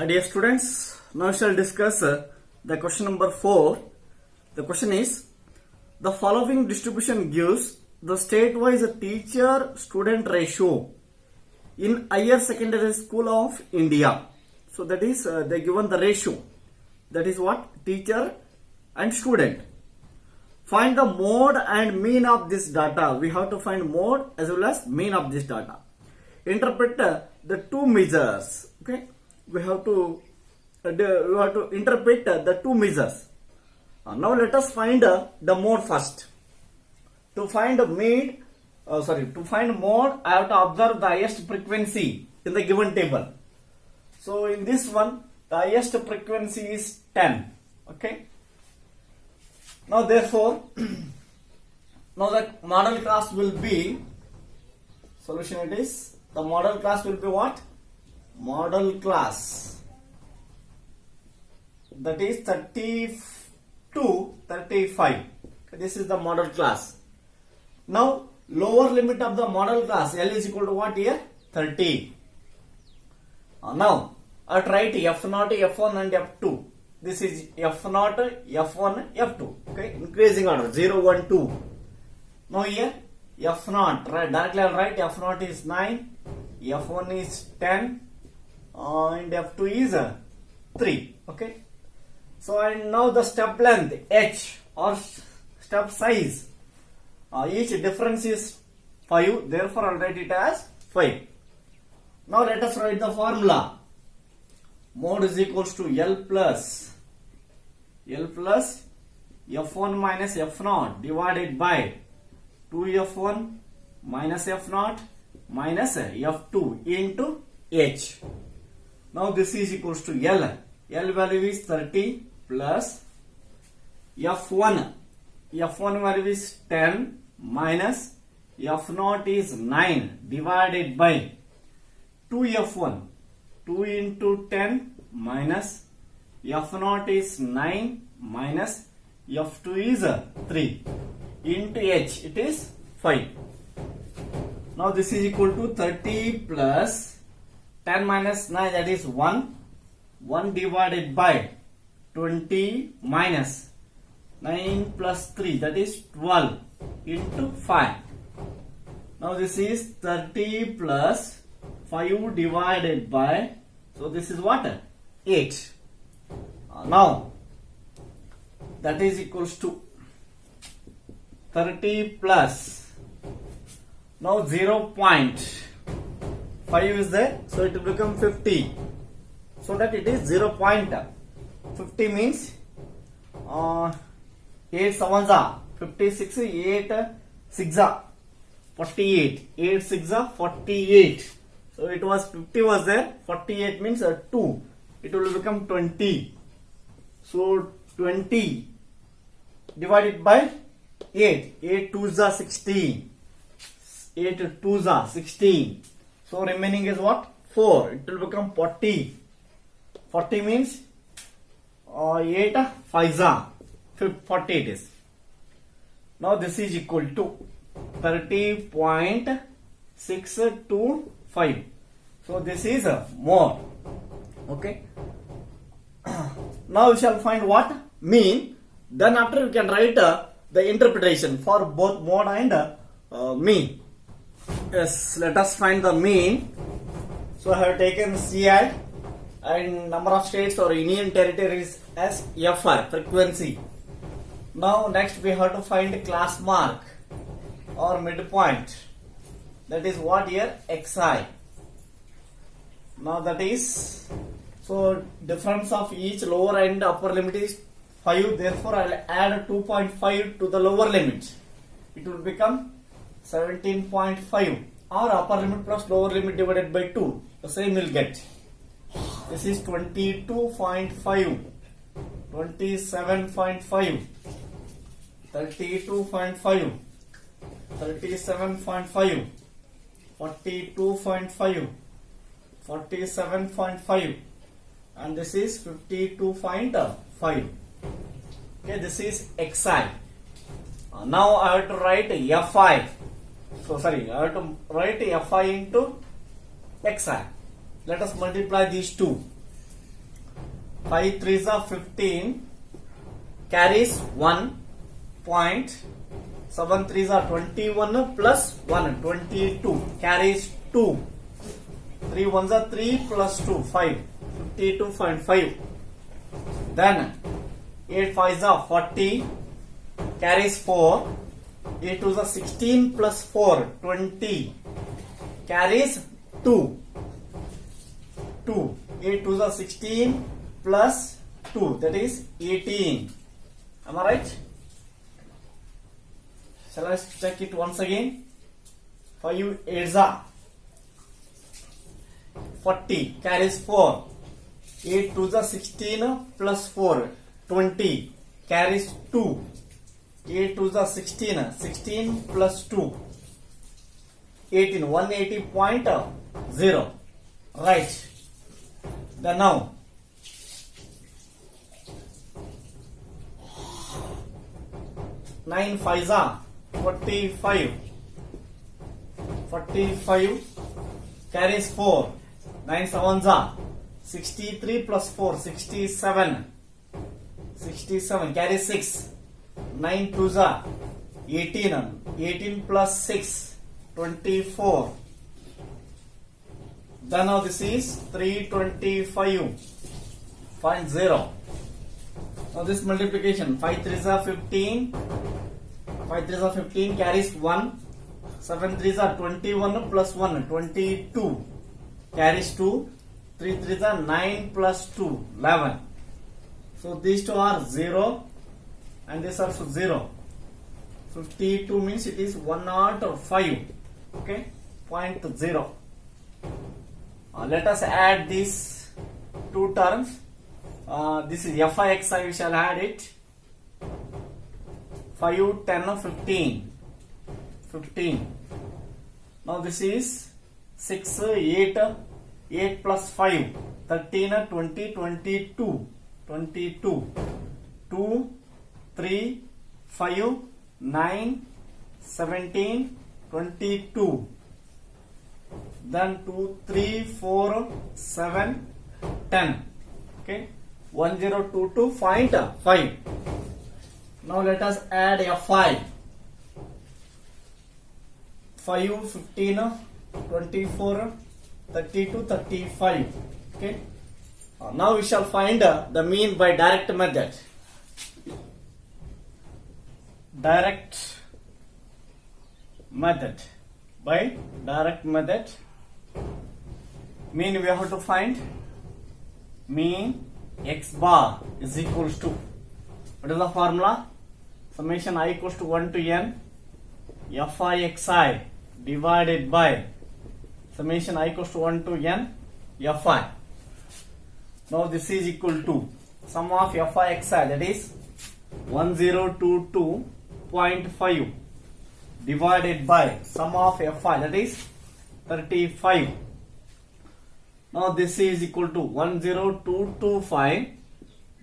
Dear students, now we shall discuss the question number 4. The question is, the following distribution gives the state-wise teacher-student ratio in higher secondary school of India. So that is, they given the ratio. That is what? Teacher and student. Find the mode and mean of this data. We have to find mode as well as mean of this data. Interpret the two measures. Okay. We have to interpret the two measures. Now let us find the mode first. To find mode, I have to observe the highest frequency in the given table. So in this one, the highest frequency is 10. Okay. Now therefore, now the model class will be, solution it is, the model class will be what? Model class, that is 30 to 35. This is the model class. Now lower limit of the model class, L is equal to what here? 30. Now I write F0, F1 and F2. This is F0, F1, F2. Okay, increasing order 0, 1, 2. Now here F0, right? Directly I'll write F0 is 9, F1 is 10. And F2 is 3. Okay. So and now the step length H or step size, each difference is 5. Therefore, I'll write it as 5. Now let us write the formula. Mode is equals to L plus F1 minus F0 divided by 2F1 minus F0 minus F2 into H. Now this is equals to L. L value is 30 plus F1. F1 value is 10 minus F0 is 9 divided by 2F1. 2 into 10 minus F0 is 9 minus F2 is 3 into H. It is 5. Now this is equal to 30 plus 10 minus 9, that is 1. 1 divided by 20 minus 9 plus 3, that is 12 into 5. Now this is 30 plus 5 divided by, so this is what? 8. Now that is equals to 30 plus, now 0.5 is there, so it will become 50. So that it is 0.50 means 8 7s are 56, 8 6 are 48, 8 6 are 48. So it was 50 was there, 48 means 2. It will become 20. So 20 divided by 8. 8 2s are 16. 8 2s are 16. So remaining is what? 4. It will become 40. 40 means 8 5s are 40 it is. Now this is equal to 30.625. So this is more. Okay. Now we shall find what? Mean. Then after we can write the interpretation for both mode and mean. Yes, let us find the mean. So I have taken CI and number of states or Union territories as FR, frequency. Now next we have to find class mark or midpoint. That is what here? XI. Now that is, so difference of each lower and upper limit is 5. Therefore I will add 2.5 to the lower limit. It will become 17.5, or upper limit plus lower limit divided by 2. The same will get. This is 22.5, 27.5, 32.5, 37.5, 42.5, 47.5, and this is 52.5. Okay, this is XI. Now I have to write FI. So sorry, I have to write Fi into Xi. Let us multiply these two. 5 threes are 15, carries 1 point. 7 threes are 21 plus 1, 22, carries 2. 3 ones are 3 plus 2, 5, 52.5. Then 8 fives are 40, carries 4. 8 twos are 16 plus 4, 20, carries 2. 2. 8 twos are 16 plus 2, that is 18. Am I right? Shall I check it once again? 5 eights are 40, carries 4. 8 twos are 16 plus 4, 20, carries 2. 8 twos are 16, 16 plus 2, 18, 180.0. Right. Then now, 9 fives are 45. 45 carries 4. 9 sevens are 63 plus 4, 67. 67 carries 6. 9 twos are 18. 18 plus 6, 24. Then now this is 325.0. Now this multiplication, 5 threes are 15. 5 threes are 15, carries 1. 7 threes are 21 plus 1, 22, carries 2. 3 threes are 9 plus 2, 11. So these two are 0 and this also 0. 52 means it is 105. Okay, 0.0. Let us add these two terms. This is fi xi, we shall add it. 5, 10, 15. 15. Now this is 6, 8, 8 plus 5, 13, 20, 22. 22. 2, 3, 5, 9, 17, 22. Then 2, 3, 4, 7, 10. Okay. 1022.5. Now let us add fi. 5, 15, 24, 32, 35. Okay. Now we shall find the mean by direct method. Direct method. By direct method, mean we have to find mean x bar is equals to, what is the formula? Summation I equals to 1 to n fi xi divided by summation I equals to 1 to n fi. Now this is equal to sum of fi xi, that is 1022.5 divided by sum of fi, that is 35. Now this is equal to 10225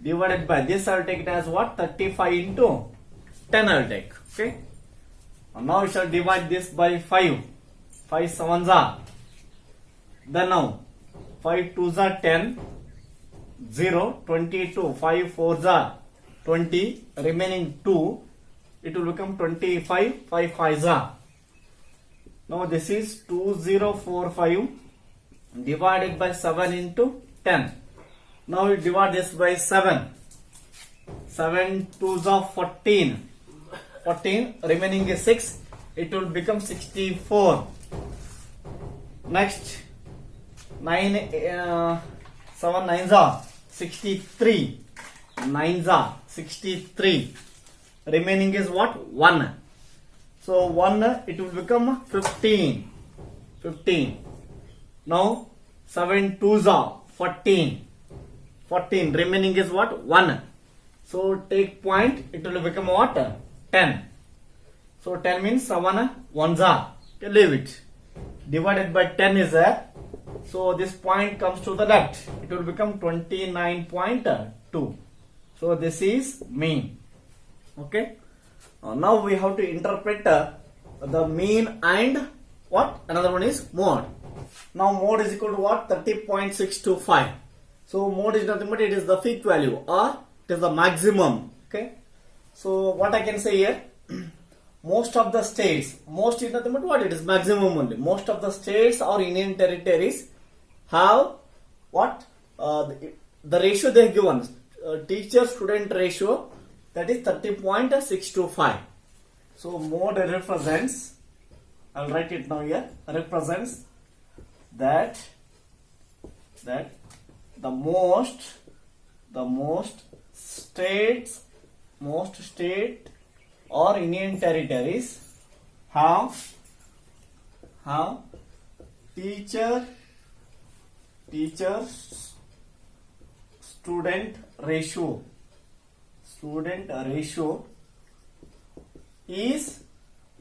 divided by this. I will take it as what? 35 into 10 I will take. Okay. Now we shall divide this by 5. 5 sevens are. Then now 5 twos are 10. 0, 22. 5 fours are 20. Remaining 2. It will become 25. 5 fives are. Now this is 2045 divided by 7 into 10. Now we divide this by 7. 7 twos are 14. 14. Remaining is 6. It will become 64. Next 9, 7 nines are 63. 9s are 63. Remaining is what? 1. So 1, it will become 15. 15. Now 7 twos are 14. 14. Remaining is what? 1. So take point, it will become what? 10. So 10 means 7 ones are. Okay, leave it. Divided by 10 is there. So this point comes to the left. It will become 29.2. So this is mean. Okay. Now we have to interpret the mean and what? Another one is mode. Now mode is equal to what? 30.625. So mode is nothing but it is the peak value or it is the maximum. Okay. So what I can say here, most of the states, most is nothing but what it is maximum only. Most of the states or union territories have what the ratio they have given, teacher student ratio, that is 30.625. So mode represents, I'll write it now here, represents that the most state or union territories have teacher student ratio is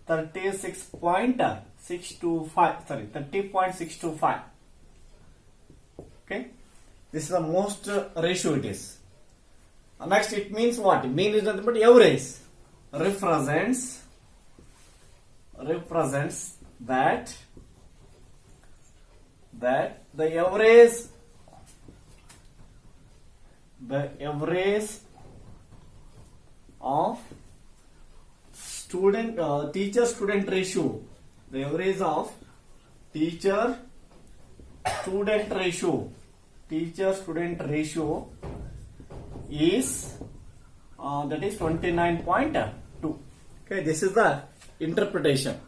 30.625. Okay, this is the most ratio it is. Next, it means what? Mean is nothing but average. Represents that the average of teacher student ratio, the average of teacher student ratio is that is 29.2. Okay, this is the interpretation.